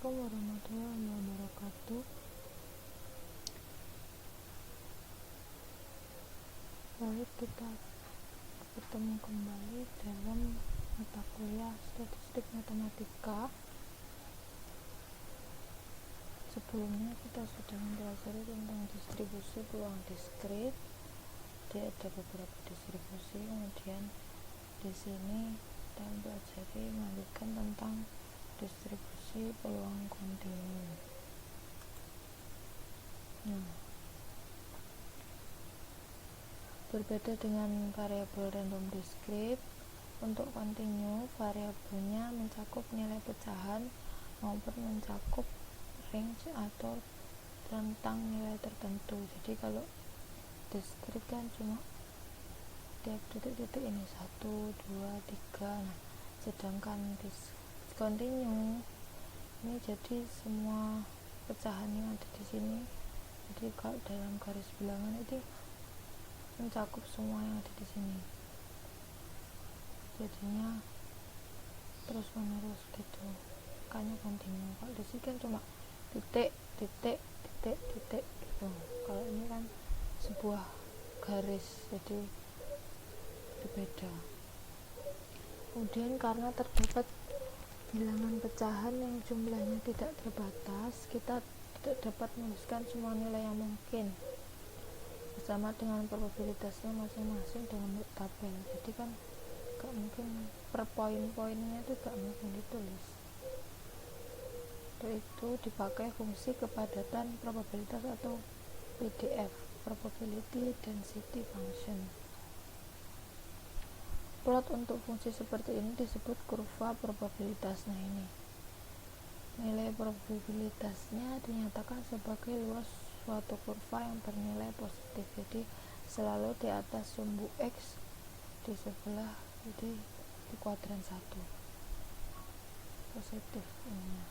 Assalamualaikum warahmatullahi wabarakatuh. Baik, kita bertemu kembali dalam mata kuliah statistik matematika. Sebelumnya kita sudah mempelajari tentang distribusi peluang diskrit. Dia ada beberapa distribusi, kemudian di sini kita mempelajari melanjutkan tentang distribusi peluang kontinu. Berbeda dengan variabel random diskrit, untuk kontinu variabelnya mencakup nilai pecahan maupun mencakup range atau rentang nilai tertentu. Jadi kalau diskrit kan cuma tiap titik-titik ini 1, 2, 3. Nah, sedangkan kontinu ini jadi semua pecahan yang ada di sini. Jadi kalau dalam garis bilangan itu mencakup semua yang ada di sini. Jadinya terus menerus gitu. Makanya kontinu. Kalau di sini kan cuma titik gitu. Kalau ini kan sebuah garis, jadi berbeda. Kemudian karena terdapat bilangan pecahan yang jumlahnya tidak terbatas, kita tidak dapat menuliskan semua nilai yang mungkin bersama dengan probabilitasnya masing-masing dengan tabel. Jadi kan gak mungkin per poin-poinnya itu gak mungkin ditulis. Untuk itu dipakai fungsi kepadatan probabilitas atau PDF, probability density function. Plot untuk fungsi seperti ini disebut kurva probabilitas. Nah, ini nilai probabilitasnya dinyatakan sebagai luas suatu kurva yang bernilai positif. Jadi selalu di atas sumbu X, di sebelah, jadi di kuadran 1 positif ini.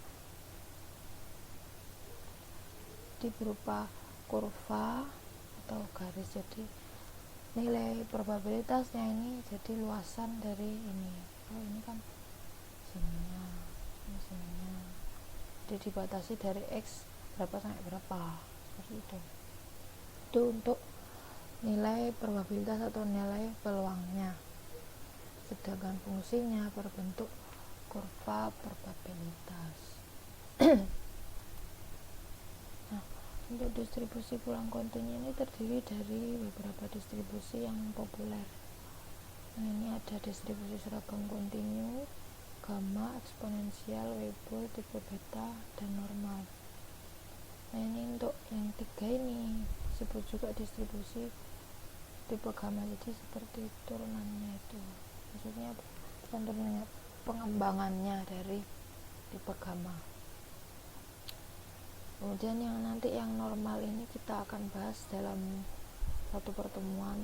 Di berupa kurva atau garis, jadi nilai probabilitasnya ini jadi luasan dari ini. Kalau ini kan sininya, ini sininya. Jadi dibatasi dari X berapa sampai berapa, seperti itu. Itu untuk nilai probabilitas atau nilai peluangnya. Sedangkan fungsinya berbentuk kurva probabilitas. Untuk distribusi peluang kontinu ini terdiri dari beberapa distribusi yang populer. Nah, ini ada distribusi seragam kontinu, gamma, eksponensial, Weibull, tipe beta, dan normal. Nah, ini untuk yang tiga ini disebut juga distribusi tipe gamma. Jadi seperti turunannya itu, maksudnya bukan turunannya, pengembangannya dari tipe gamma. Kemudian yang nanti yang normal ini kita akan bahas dalam satu pertemuan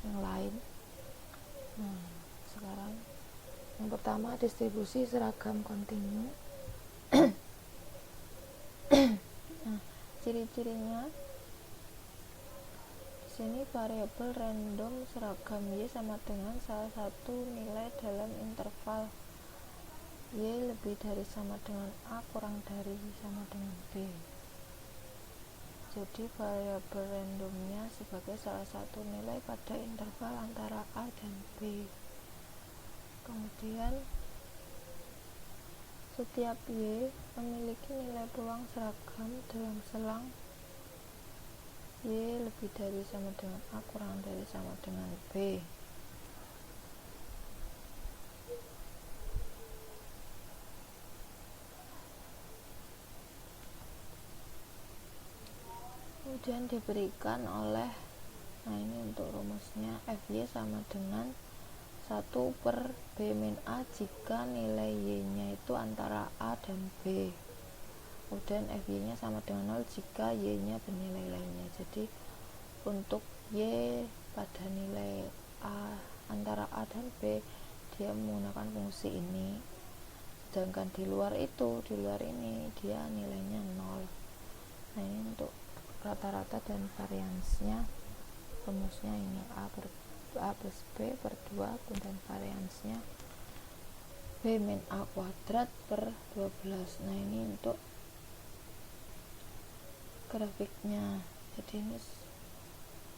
yang lain. Nah, sekarang yang pertama distribusi seragam kontinu. Nah, ciri-cirinya di sini variabel random seragam Y sama dengan salah satu nilai dalam interval Y lebih dari sama dengan A kurang dari sama dengan B. Jadi variabel randomnya sebagai salah satu nilai pada interval antara A dan B. Kemudian setiap Y memiliki nilai peluang seragam dalam selang Y lebih dari sama dengan A kurang dari sama dengan B. Kemudian diberikan oleh, nah ini untuk rumusnya, Fy sama dengan 1 per B min A jika nilai Y nya itu antara A dan B. Kemudian Fy nya sama dengan 0 jika Y nya bernilai lainnya. Jadi untuk Y pada nilai A antara A dan B, dia menggunakan fungsi ini. Sedangkan di luar itu, di luar ini dia nilainya 0. Nah, ini untuk rata-rata dan variansnya, rumusnya ini A plus B per 2, dan variansnya B min A kuadrat per 12. Nah ini untuk grafiknya. Jadi ini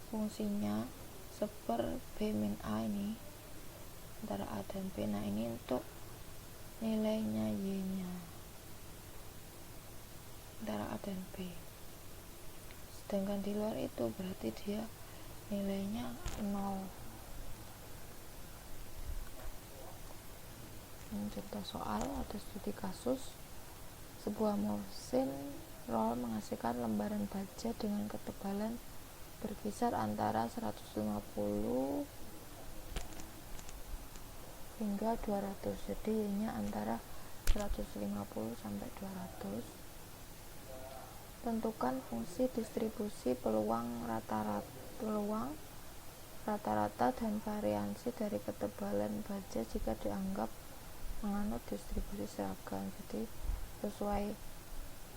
fungsinya seper B min A ini antara A dan B. Nah ini untuk nilainya Y nya antara A dan B, sedangkan di luar itu berarti dia nilainya 0. Ini contoh soal atau studi kasus. Sebuah mesin roll menghasilkan lembaran baja dengan ketebalan berkisar antara 150 hingga 200. Jadi Y-nya antara 150 sampai 200. Tentukan fungsi distribusi peluang rata-rata dan variansi dari ketebalan baja jika dianggap menganut distribusi seragam. Jadi sesuai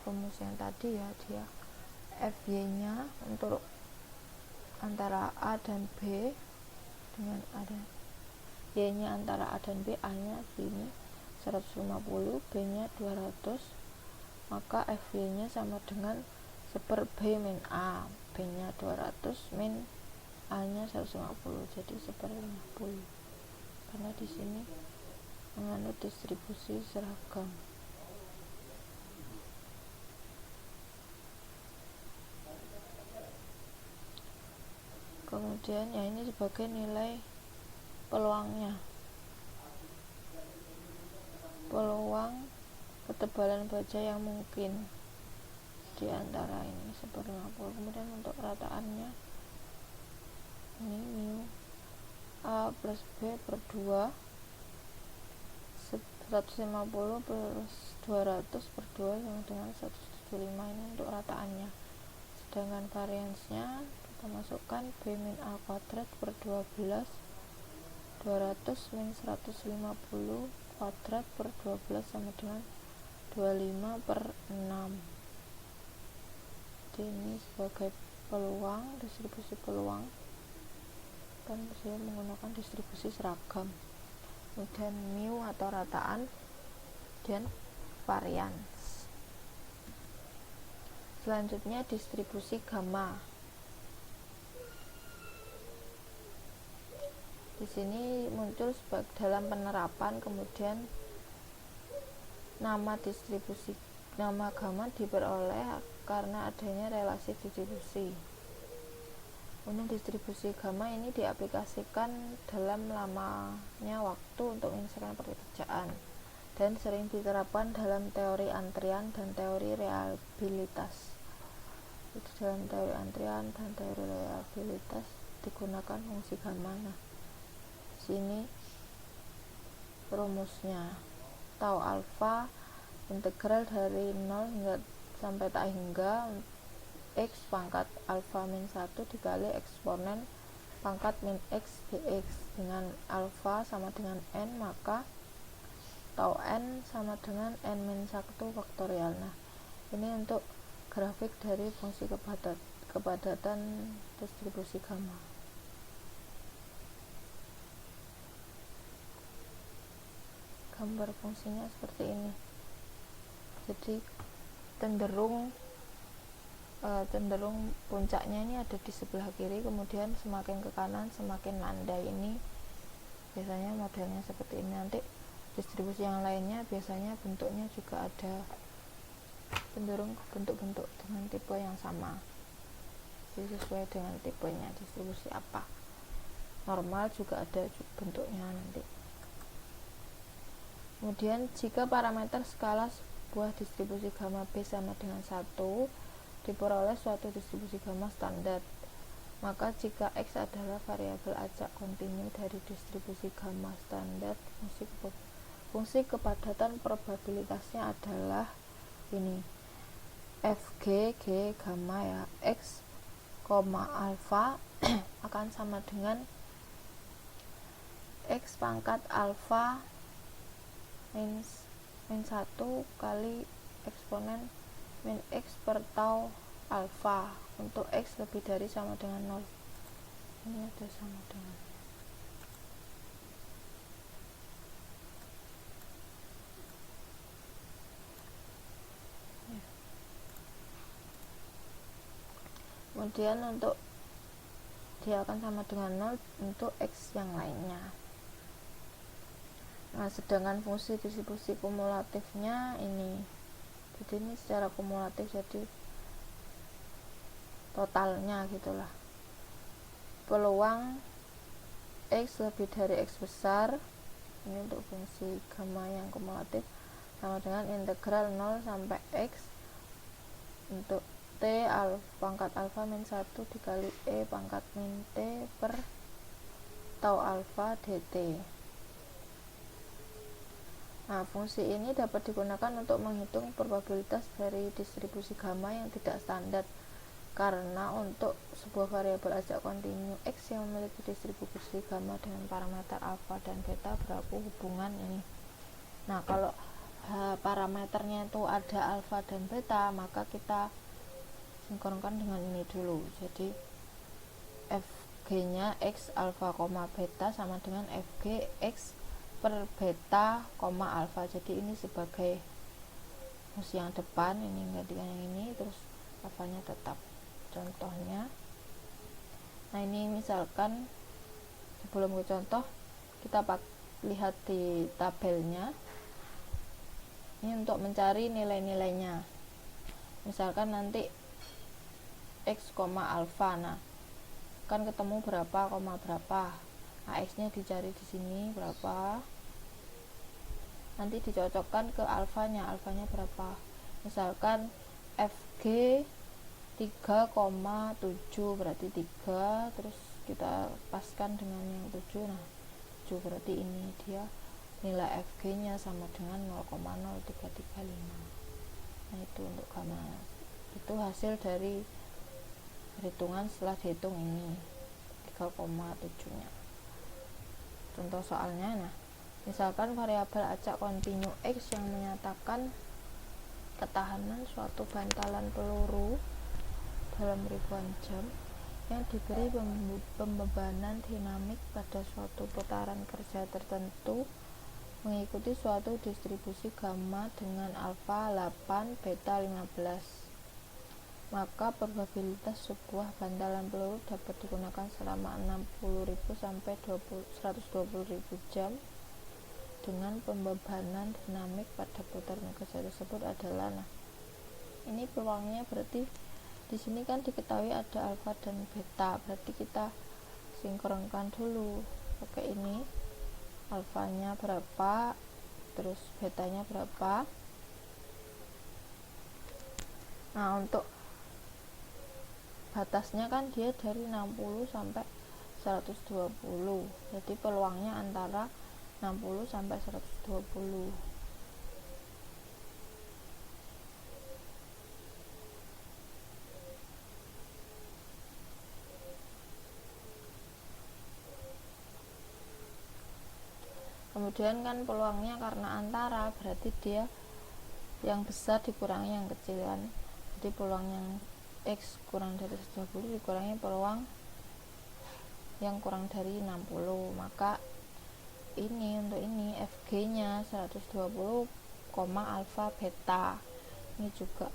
rumus yang tadi ya, dia FY nya untuk antara A dan B dengan A dan Y nya antara A dan B, A nya gini 150, B nya 200, maka FY nya sama dengan seper B min A, B nya 200 min A nya 150, jadi seper 50, karena di sini menganut distribusi seragam. Kemudian ya ini sebagai nilai peluangnya, peluang ketebalan baja yang mungkin di antara ini seper 50. Kemudian untuk rataannya ini mu A plus B per 2 150 plus 200 per 2 sama dengan 175. Ini untuk rataannya. Sedangkan variansnya kita masukkan B min A kuadrat per 12 200 min 150 kuadrat per 12 sama dengan 25 per 6. Jadi ini sebagai peluang, distribusi peluang, kan saya menggunakan distribusi seragam. Kemudian mu atau rataan dan varians. Selanjutnya distribusi gamma. Di sini muncul dalam penerapan, kemudian nama gamma diperoleh karena adanya relasi distribusi. Kemudian distribusi gamma ini diaplikasikan dalam lamanya waktu untuk menyelesaikan pekerjaan dan sering diterapkan dalam teori antrian dan teori reliabilitas. Dalam teori antrian dan teori reliabilitas digunakan fungsi gamma. Nah, sini rumusnya tau alfa integral dari 0 hingga sampai tak hingga X pangkat alfa min 1 dikali eksponen pangkat min X dx. Dengan alfa sama dengan n, maka tau n sama dengan n min 1 faktorial. Nah, ini untuk grafik dari fungsi kepadatan distribusi gamma. Gambar fungsinya seperti ini. Jadi cenderung puncaknya ini ada di sebelah kiri, kemudian semakin ke kanan semakin landai. Ini biasanya modelnya seperti ini. Nanti distribusi yang lainnya biasanya bentuknya juga ada cenderung bentuk-bentuk dengan tipe yang sama, jadi sesuai dengan tipenya distribusi apa. Normal juga ada bentuknya nanti. Kemudian jika parameter skala sebuah distribusi gamma B sama dengan 1, diperoleh suatu distribusi gamma standar. Maka jika X adalah variabel acak kontinu dari distribusi gamma standar, fungsi kepadatan probabilitasnya adalah ini Fg G gamma ya, X, alfa akan sama dengan X pangkat alfa min 1 kali eksponen min X per tau alfa untuk X lebih dari sama dengan 0. Ini ada sama dengan. kemudian untuk dia akan sama dengan 0 untuk X yang lainnya. Nah, sedangkan fungsi distribusi kumulatifnya ini, jadi ini secara kumulatif, jadi totalnya gitulah. Peluang X lebih dari X besar, ini untuk fungsi gamma yang kumulatif, sama dengan integral 0 sampai X untuk T pangkat alfa min 1 dikali E pangkat min T per tau alfa dt. Nah, fungsi ini dapat digunakan untuk menghitung probabilitas dari distribusi gamma yang tidak standar, karena untuk sebuah variabel ajak kontinu X yang memiliki distribusi gamma dengan parameter alfa dan beta berlaku hubungan ini. Nah, kalau parameternya itu ada alfa dan beta, maka kita sinkronkan dengan ini dulu. Jadi Fg nya X alfa, beta sama dengan Fg X per beta, alfa. Jadi ini sebagai fungsi yang depan, ini gantikan yang ini, terus alfanya tetap. Contohnya, nah ini misalkan sebelum ke contoh, kita lihat di tabelnya. Ini untuk mencari nilai-nilainya. Misalkan nanti X, alfa, nah kan ketemu berapa, berapa. Nah, X nya dicari di sini berapa, nanti dicocokkan ke alfanya berapa. Misalkan Fg 3,7 berarti 3, terus kita paskan dengan yang 7. Nah, 7 berarti ini dia nilai Fg nya sama dengan 0,0335. Nah, itu untuk gamma. Itu hasil dari perhitungan setelah dihitung ini 3,7 nya. Contoh soalnya, nah misalkan variabel acak kontinu X yang menyatakan ketahanan suatu bantalan peluru dalam ribuan jam yang diberi pembebanan dinamik pada suatu putaran kerja tertentu mengikuti suatu distribusi gamma dengan alfa 8, beta 15. Maka probabilitas sebuah bantalan peluru dapat digunakan selama 60.000 sampai 120.000 jam dengan pembebanan dinamik pada putaran kerja tersebut adalah, nah ini peluangnya berarti di sini kan diketahui ada alfa dan beta, berarti kita sinkronkan dulu pakai ini, alfanya berapa, terus betanya berapa. Nah, untuk batasnya kan dia dari 60 sampai 120, jadi peluangnya antara 60 sampai 120. Kemudian kan peluangnya karena antara, berarti dia yang besar dikurangi yang kecil kan, jadi peluang yang X kurang dari 120 dikurangi peluang yang kurang dari 60, maka ini untuk ini Fg nya 120, alfa beta, ini juga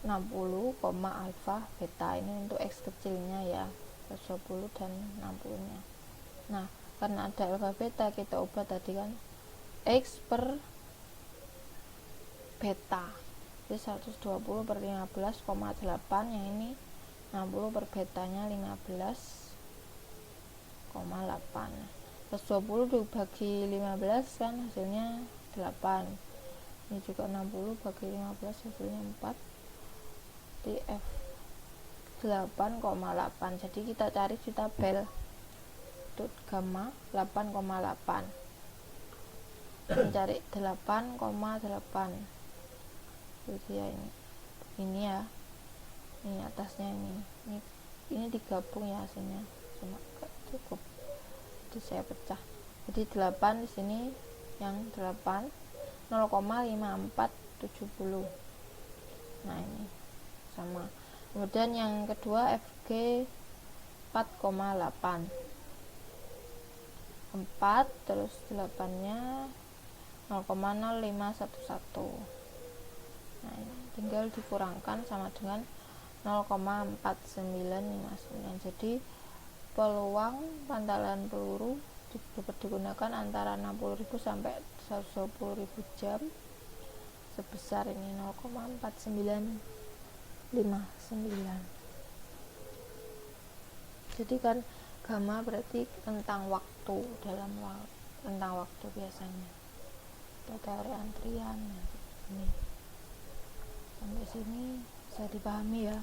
60, alfa beta, ini untuk X kecilnya ya, 120 dan 60 nya. Nah, karena ada alfa beta, kita ubah tadi kan X per beta, jadi 120 per 15,8, yang ini 60 per betanya 15,8. 120 dibagi 15 kan hasilnya 8, ini juga 60 bagi 15 hasilnya 4, di F 8,8. jadi kita cari di tabel untuk gamma 8,8, mencari 8,8. Jadi ya ini ya, ini atasnya ini digabung ya hasilnya, cuma gak cukup, jadi saya pecah. Jadi 8 di sini, yang 8 0,5470. Nah, ini sama. Kemudian yang kedua Fg 4,8, 4 terus 8 nya 0,0511. Nah, ini tinggal dikurangkan sama dengan 0,4959. Jadi peluang pantalan peluru dapat digunakan antara 60.000 sampai 120.000 jam sebesar ini 0,4959. Jadi kan gamma berarti tentang waktu, tentang waktu biasanya atau teori antrian. Ini sampai sini bisa dipahami ya.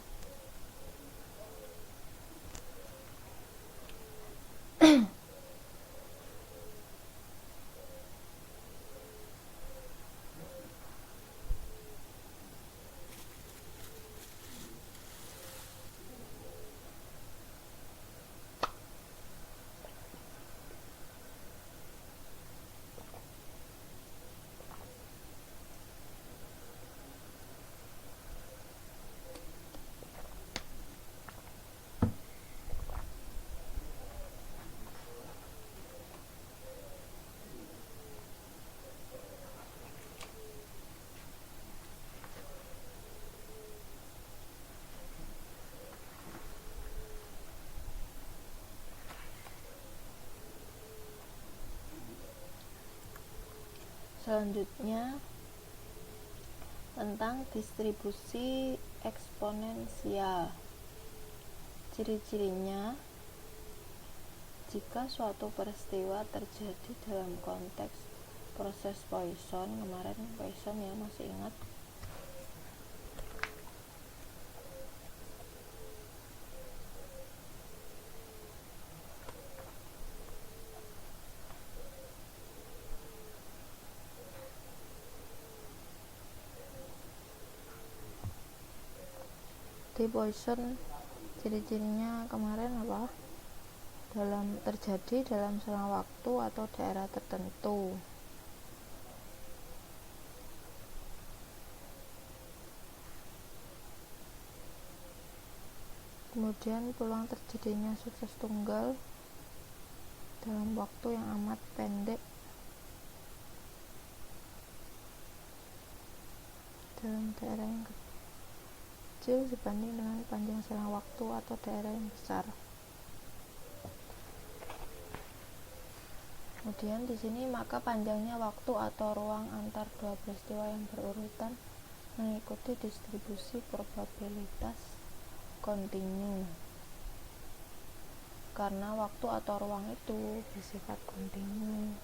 Selanjutnya tentang distribusi eksponensial. Ciri-cirinya, jika suatu peristiwa terjadi dalam konteks proses Poisson, kemarin Poisson ya masih ingat, di Poisson ciri-cirinya kemarin apa? Terjadi dalam selang waktu atau daerah tertentu. Kemudian peluang terjadinya sukses tunggal dalam waktu yang amat pendek dalam daerah yang kecil dibanding dengan panjang selang waktu atau daerah yang besar. Kemudian di sini maka panjangnya waktu atau ruang antar dua peristiwa yang berurutan mengikuti distribusi probabilitas kontinu. Karena waktu atau ruang itu bersifat kontinu.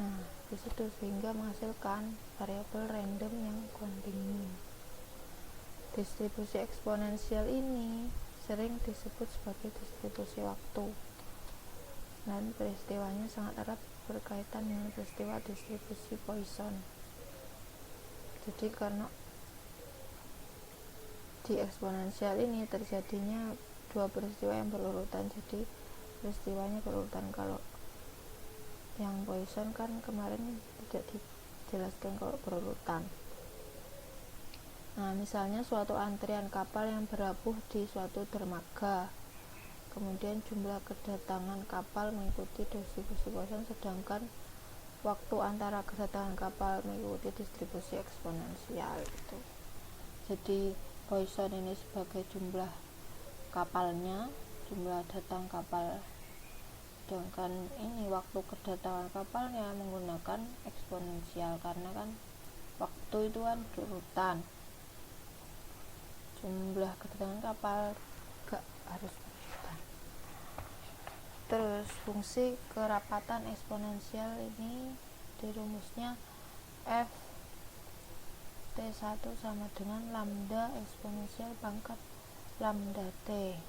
Nah, di situ sehingga menghasilkan variabel random yang kontinu. Distribusi eksponensial ini sering disebut sebagai distribusi waktu, dan peristiwanya sangat erat berkaitan dengan peristiwa distribusi Poisson. Jadi karena di eksponensial ini terjadinya dua peristiwa yang berurutan, jadi peristiwanya berurutan. Kalau yang Poisson kan kemarin tidak dijelaskan kalau berurutan. Nah, misalnya suatu antrian kapal yang berlabuh di suatu dermaga, kemudian jumlah kedatangan kapal mengikuti distribusi Poisson, sedangkan waktu antara kedatangan kapal mengikuti distribusi eksponensial itu. Jadi Poisson ini sebagai jumlah kapalnya, jumlah datang kapal, sedangkan ini waktu kedatangan kapalnya menggunakan eksponensial karena kan waktu itu kan berurutan. Jumlah kedatangan kapal gak harus berurutan. Terus fungsi kerapatan eksponensial ini dirumusnya f T1 sama dengan lambda eksponensial pangkat lambda T.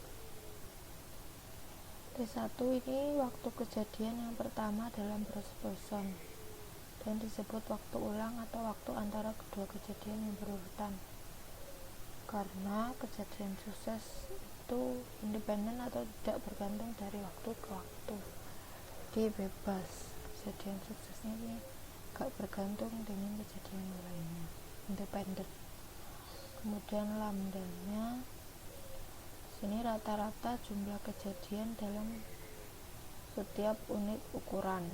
T1 ini waktu kejadian yang pertama dalam proses Poisson dan disebut waktu ulang atau waktu antara kedua kejadian yang berurutan. Karena kejadian sukses itu independen atau tidak bergantung dari waktu ke waktu. Jadi bebas, kejadian suksesnya ini gak bergantung dengan kejadian lainnya, independen. Kemudian lambdanya sini rata-rata jumlah kejadian dalam setiap unit ukuran.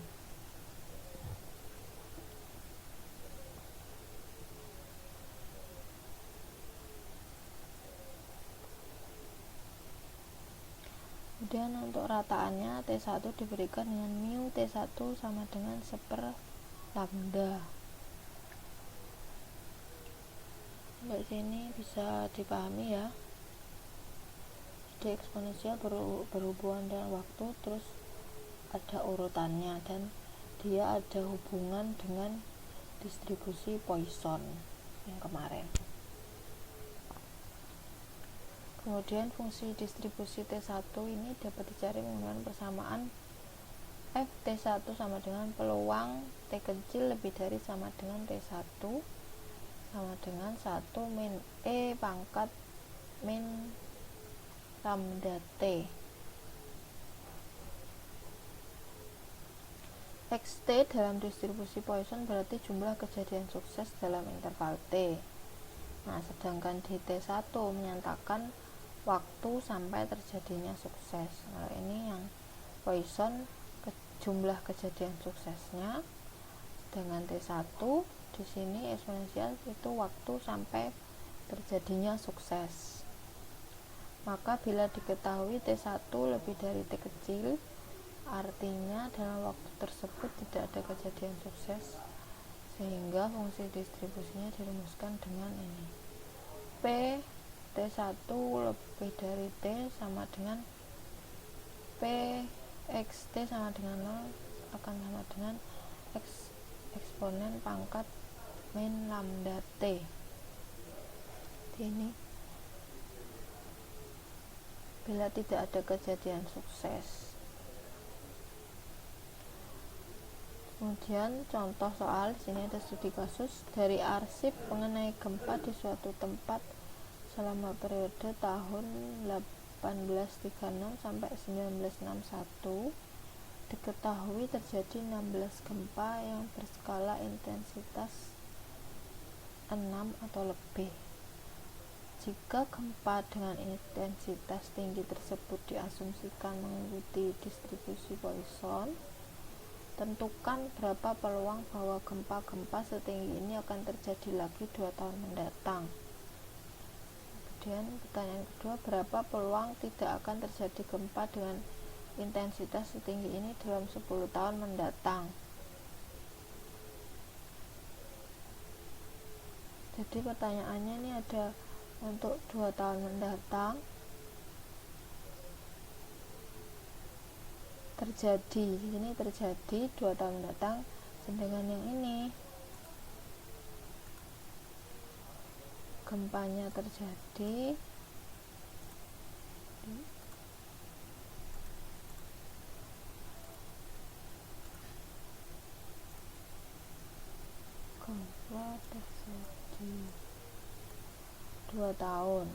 Kemudian untuk rataannya T1 diberikan dengan mu T1 sama dengan 1/, lambda. Sampai sini bisa dipahami ya. Jadi eksponensial berhubungan dengan waktu, terus ada urutannya, dan dia ada hubungan dengan distribusi Poisson yang kemarin. Kemudian fungsi distribusi T1 ini dapat dicari menggunakan persamaan F T1 sama dengan peluang T kecil lebih dari sama dengan T1 sama dengan 1 min E pangkat min lambda T. XT dalam distribusi Poisson berarti jumlah kejadian sukses dalam interval T. Nah, sedangkan di T1 menyatakan waktu sampai terjadinya sukses. Kalau ini yang Poisson jumlah kejadian suksesnya, sedangkan T1 di sini eksponensial itu waktu sampai terjadinya sukses. Maka bila diketahui T1 lebih dari T kecil, artinya dalam waktu tersebut tidak ada kejadian sukses, sehingga fungsi distribusinya dirumuskan dengan ini. P T1 lebih dari T sama dengan P XT sama dengan 0 akan sama dengan eksponen pangkat min lambda T. Ini bila tidak ada kejadian sukses. Kemudian contoh soal, di sini ada studi kasus dari arsip mengenai gempa di suatu tempat selama periode tahun 1836 sampai 1961. Diketahui terjadi 16 gempa yang berskala intensitas 6 atau lebih. Jika gempa dengan intensitas tinggi tersebut diasumsikan mengikuti distribusi Poisson, tentukan berapa peluang bahwa gempa-gempa setinggi ini akan terjadi lagi 2 tahun mendatang. Kemudian pertanyaan kedua, berapa peluang tidak akan terjadi gempa dengan intensitas setinggi ini dalam 10 tahun mendatang. Jadi pertanyaannya ini ada untuk 2 tahun mendatang terjadi, ini terjadi 2 tahun mendatang, sedangkan yang ini gempanya terjadi gempa terjadi 2 tahun,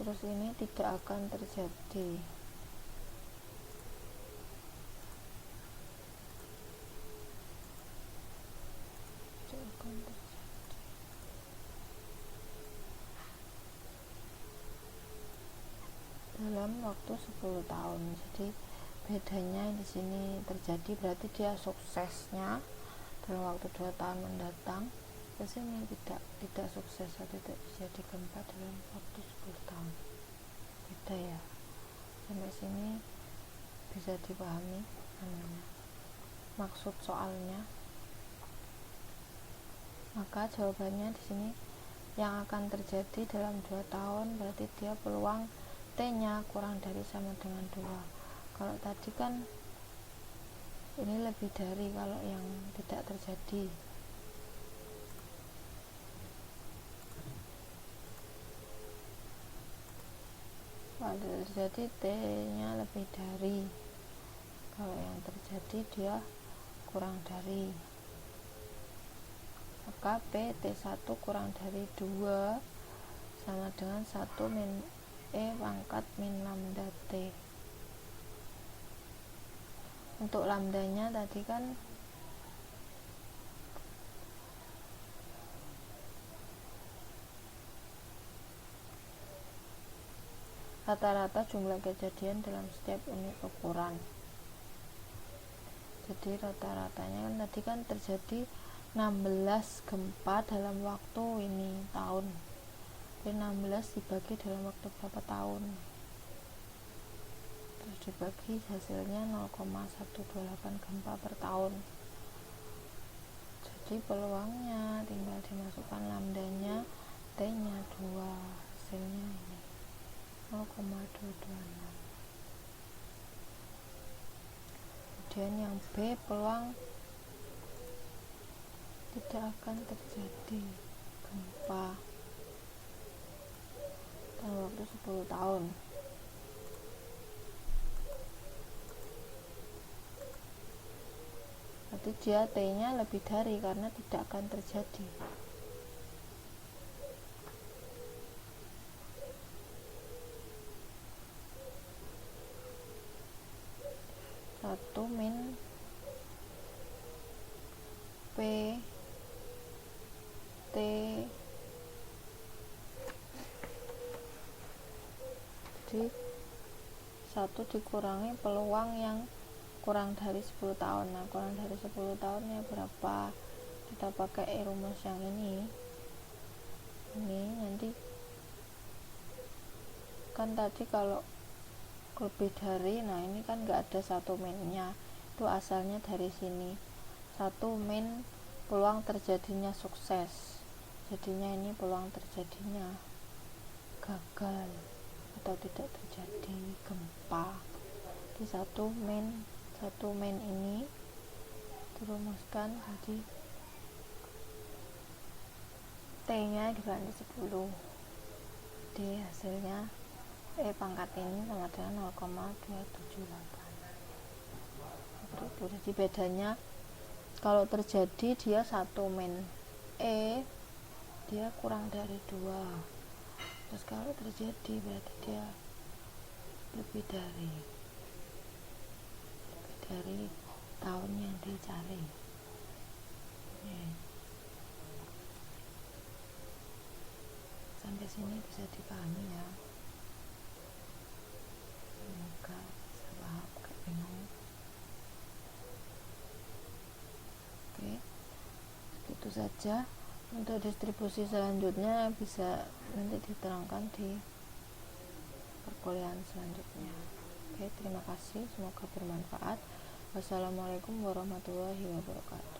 terus ini tidak akan terjadi. Dalam waktu 10 tahun. Jadi bedanya di sini terjadi berarti dia suksesnya dalam waktu 2 tahun mendatang, terus ini tidak sukses atau tidak terjadi gempa dalam waktu 10 tahun. Beda ya. Sampai sini bisa dipahami maksud soalnya. Maka jawabannya di sini yang akan terjadi dalam 2 tahun berarti dia peluang T-nya kurang dari sama dengan 2. Kalau tadi kan ini lebih dari kalau yang tidak terjadi. Kalau terjadi T-nya lebih dari, kalau yang terjadi dia kurang dari. Maka P T1 kurang dari 2 sama dengan 1 min E pangkat min lambda T. Untuk lambdanya tadi kan rata-rata jumlah kejadian dalam setiap unit ukuran. Jadi rata-ratanya kan tadi kan terjadi 16 gempa dalam waktu ini tahun. Jadi 16 dibagi dalam waktu berapa tahun. terus dibagi hasilnya 0,128 gempa per tahun. Jadi peluangnya tinggal dimasukkan lambdanya, T nya 2, hasilnya ini 0,226. Kemudian yang B, peluang tidak akan terjadi gempa dalam waktu 10 tahun. Berarti dia T nya lebih dari, karena tidak akan terjadi. Satu min P T jadi 1 dikurangi peluang yang kurang dari 10 tahun. Nah, kurang dari 10 tahunnya berapa? Kita pakai rumus yang ini nanti kan tadi kalau lebih dari, nah ini kan nggak ada 1 minnya, itu asalnya dari sini. 1 min peluang terjadinya sukses, jadinya ini peluang terjadinya gagal atau tidak terjadi gempa. Di 1 min ini dirumuskan jadi T nya dibagi 10, jadi hasilnya pangkat ini sama dengan 0,278. Jadi bedanya kalau terjadi dia 1 min dia kurang dari 2, terus kalau terjadi berarti dia lebih dari tahun yang dicari. Sampai sini bisa dipahami ya, semoga bisa paham, gak bingung. Oke, segitu saja. Untuk distribusi selanjutnya bisa nanti diterangkan di perkuliahan selanjutnya. Oke, terima kasih, semoga bermanfaat. Wassalamualaikum warahmatullahi wabarakatuh.